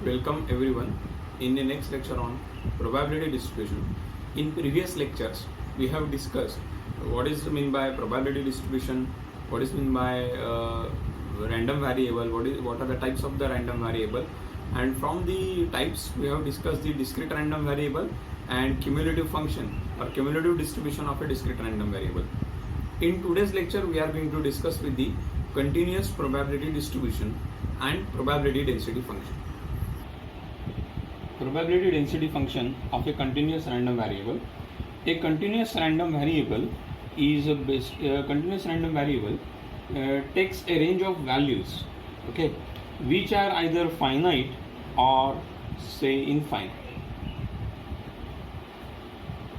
Welcome everyone in the next lecture on probability distribution. In previous lectures, we have discussed what is meant by probability distribution, what is meant by random variable, what are the types of the random variable, and from the types we have discussed the discrete random variable and cumulative function or cumulative distribution of a discrete random variable. In today's lecture, we are going to discuss with the continuous probability distribution and probability density function. Probability density function of a continuous random variable. A continuous random variable is continuous random variable takes a range of values, okay, which are either finite or say infinite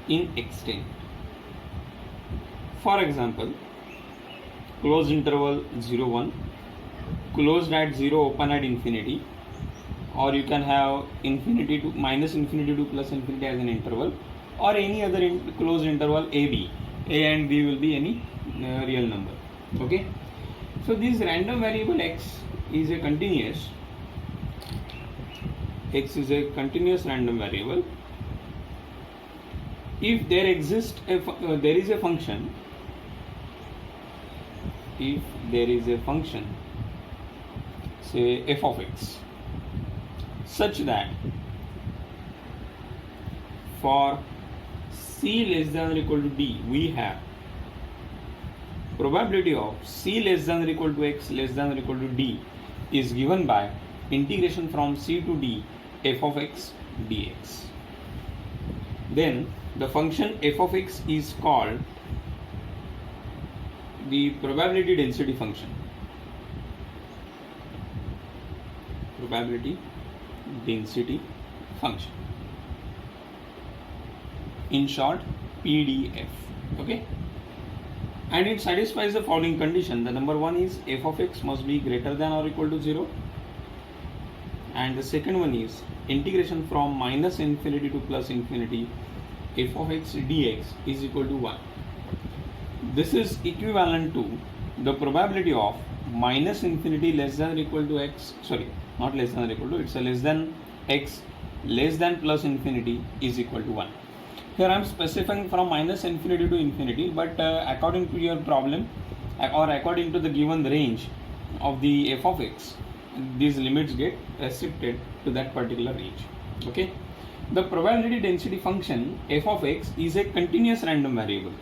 in extent. For example, closed interval 0 1, closed at 0, open at infinity, or you can have infinity to minus infinity to plus infinity as an interval, or any other closed interval AB. A and B will be any real number. Okay. So this random variable x is a continuous. X is a continuous random variable. If there exists there is a function. If there is a function, say f of x, such that for c less than or equal to d, we have probability of c less than or equal to x less than or equal to d is given by integration from c to d f of x dx. Then the function f of x is called the probability density function. Probability density function, in short PDF. Okay, and it satisfies the following condition. The number one is f of x must be greater than or equal to 0, and the second one is integration from minus infinity to plus infinity f of x dx is equal to 1. This is equivalent to the probability of minus infinity less than or equal to x, sorry, not less than or equal to, it's a less than x less than plus infinity is equal to 1. Here I am specifying from minus infinity to infinity, but according to your problem or according to the given range of the f of x, these limits get restricted to that particular range. Okay, the probability density function f of x is a continuous random variable.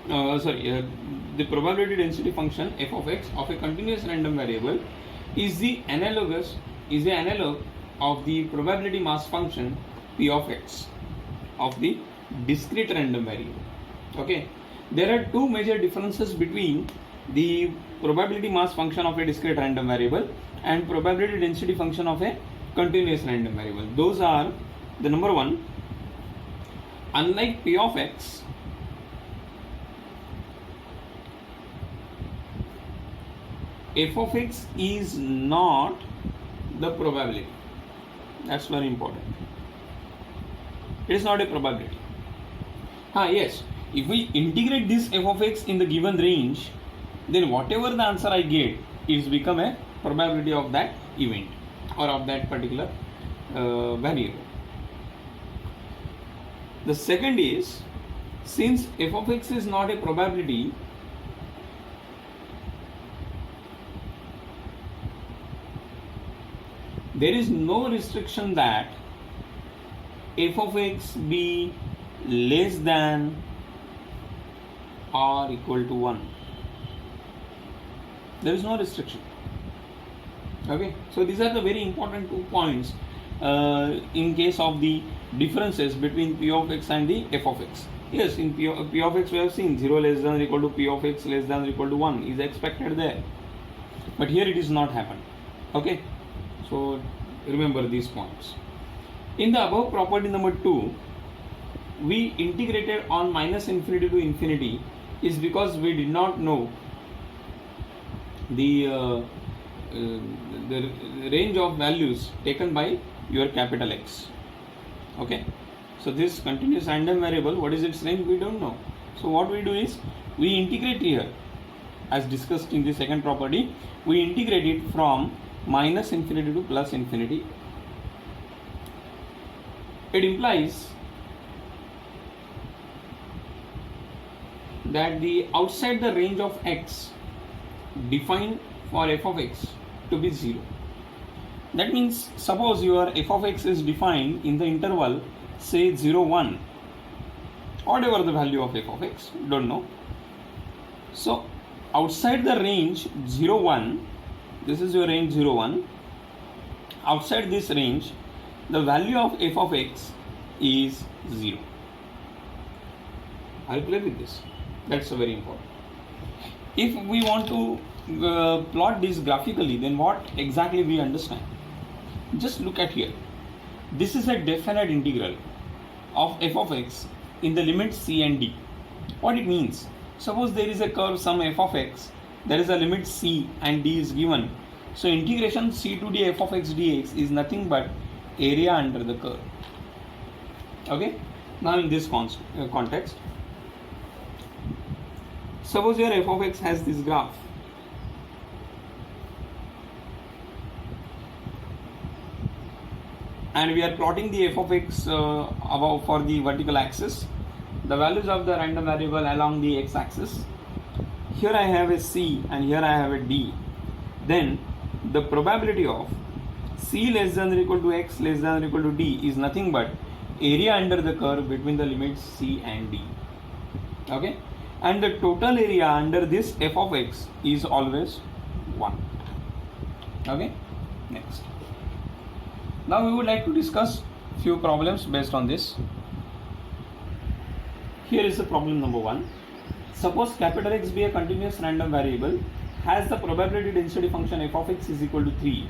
The probability density function f of x of a continuous random variable is the analog of the probability mass function p of x of the discrete random variable. Okay, there are two major differences between the probability mass function of a discrete random variable and probability density function of a continuous random variable. Those are, the number one, unlike p of x, f of x is not the probability. That's very important. It is not a probability. Yes, if we integrate this f of x in the given range, then whatever the answer I get is become a probability of that event or of that particular variable. The second is, since f of x is not a probability, there is no restriction that f of x be less than or equal to 1. There is no restriction. Okay, so these are the very important 2 points in case of the differences between p of x and the f of x. Yes, in p of x we have seen 0 less than or equal to p of x less than or equal to 1 is expected there, but here it is not happened. Okay, so remember these points. In the above property number 2, we integrated on minus infinity to infinity is because we did not know the range of values taken by your capital X. Okay, so this continuous random variable, what is its range, we don't know. So what we do is we integrate here, as discussed in the second property, we integrate it from minus infinity to plus infinity it implies that the outside the range of x defined for f of x to be 0. That means suppose your f of x is defined in the interval say 0 1, whatever the value of f of x, don't know. So outside the range 0 1, this is your range 0 1, outside this range the value of f of x is 0. I'll play with this. That's very important. If we want to plot this graphically, then what exactly we understand? Just look at here. This is a definite integral of f of x in the limits c and d. What it means? Suppose there is a curve some f of x, there is a limit c and d is given. So integration c to d f of x dx is nothing but area under the curve. Okay. Now in this context, suppose your f of x has this graph. And we are plotting the f of x above for the vertical axis, the values of the random variable along the x axis. Here I have a c and here I have a d. Then the probability of c less than or equal to x less than or equal to d is nothing but area under the curve between the limits c and d. Okay, and the total area under this f of x is always 1. Okay, next. Now we would like to discuss few problems based on this. Here is the problem number 1. Suppose capital X be a continuous random variable, has the probability density function f of x is equal to 3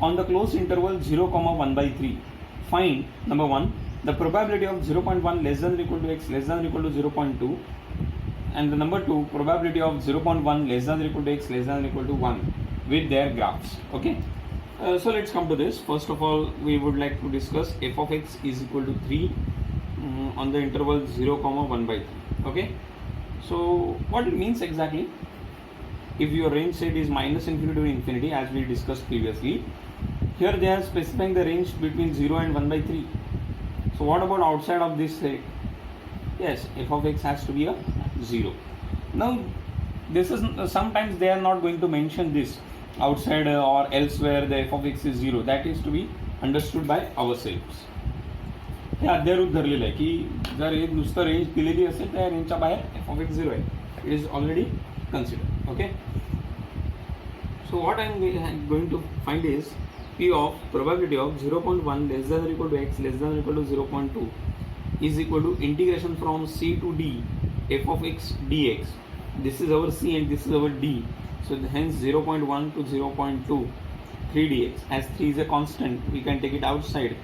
on the closed interval 0, 1 by 3. Find number 1 the probability of 0.1 less than or equal to x less than or equal to 0.2, and the number 2 probability of 0.1 less than or equal to x less than or equal to 1 with their graphs. Okay. So let's come to this. First of all, we would like to discuss f of x is equal to 3 on the interval 0, 1 by 3. Okay. So what it means exactly? If your range set is minus infinity to infinity, as we discussed previously, here they are specifying the range between 0 and 1 by 3. So what about outside of this set? Yes, f of x has to be a 0. Now this is sometimes they are not going to mention this outside or elsewhere the f of x is 0. That is to be understood by ourselves. हे अद्यारूप धरलेलं आहे की जर एक नुसतं range दिलेली असेल तर या रेंजच्या बाहेर एफ ऑफ एक्स 0 आहे. It is already considered. Okay. So what I am going to find is p of probability of 0.1 less than or equal to x less than or equal to 0.2 is equal to integration from c to d f of x dx. This is our c and this is our d. So hence 0.1 to 0.2 3 dx. As 3 is a constant, we can take it outside.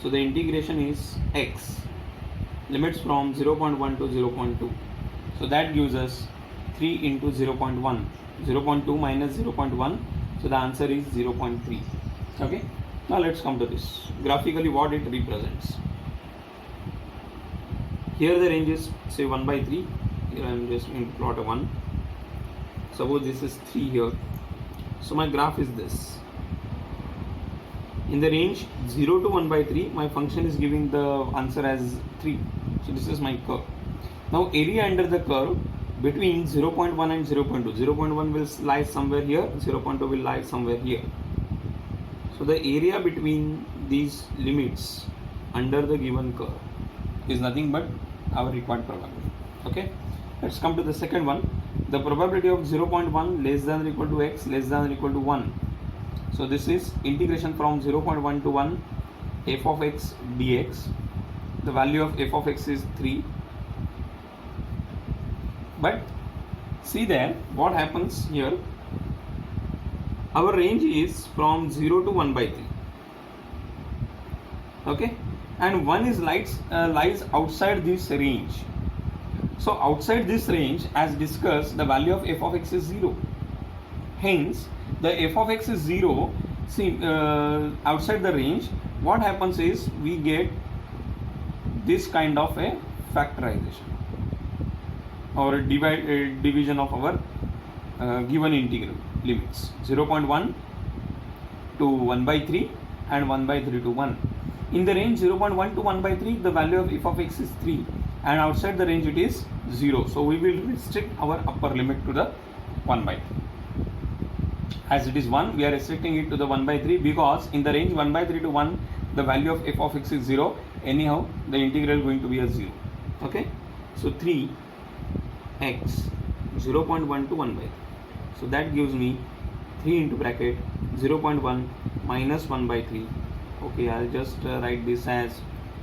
So the integration is x, limits from 0.1 to 0.2. So that gives us 3 into 0.1. 0.2 minus 0.1, so the answer is 0.3. Okay. Now let's come to this graphically what it represents. Here the range is say 1 by 3. Here I am just going to plot a 1. Suppose this is 3 here. So my graph is this. In the range 0 to 1 by 3, my function is giving the answer as 3. So this is my curve. Now area under the curve between 0.1 and 0.2. 0.1 will lie somewhere here, 0.2 will lie somewhere here. So the area between these limits under the given curve is nothing but our required probability. Okay. Let's come to the second one. The probability of 0.1 less than or equal to x less than or equal to 1. So this is integration from 0.1 to 1 f of x dx. The value of f of x is 3. But see there what happens here. Our range is from 0 to 1 by 3. Okay, and 1 is lies outside this range. So outside this range, as discussed, the value of f of x is 0. Hence the f of x is 0. See outside the range, what happens is we get this kind of a factorization or division of our given integral limits 0.1 to 1 by 3 and 1 by 3 to 1. In the range 0.1 to 1 by 3, the value of f of x is 3, and outside the range it is 0. So we will restrict our upper limit to the 1 by 3. As it is 1, we are restricting it to the 1 by 3 because in the range 1 by 3 to 1, the value of f of x is 0. Anyhow, the integral is going to be a 0. Okay? So 3x 0.1 to 1 by 3. So that gives me 3 into bracket 0.1 minus 1 by 3. Okay, I'll just write this as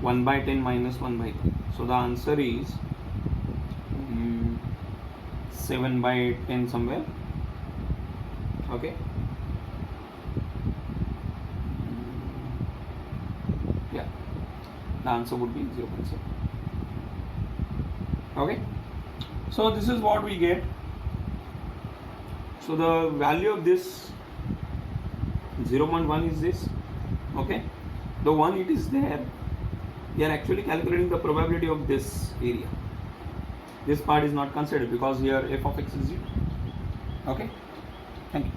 1 by 10 minus 1 by 3. So the answer is 7 by 10 somewhere. Okay. Yeah, the answer would be 0.7. Okay. So this is what we get. So the value of this 0.1 is this. Okay. The one it is there, we are actually calculating the probability of this area. This part is not considered because here f of x is 0. Okay. Thank you.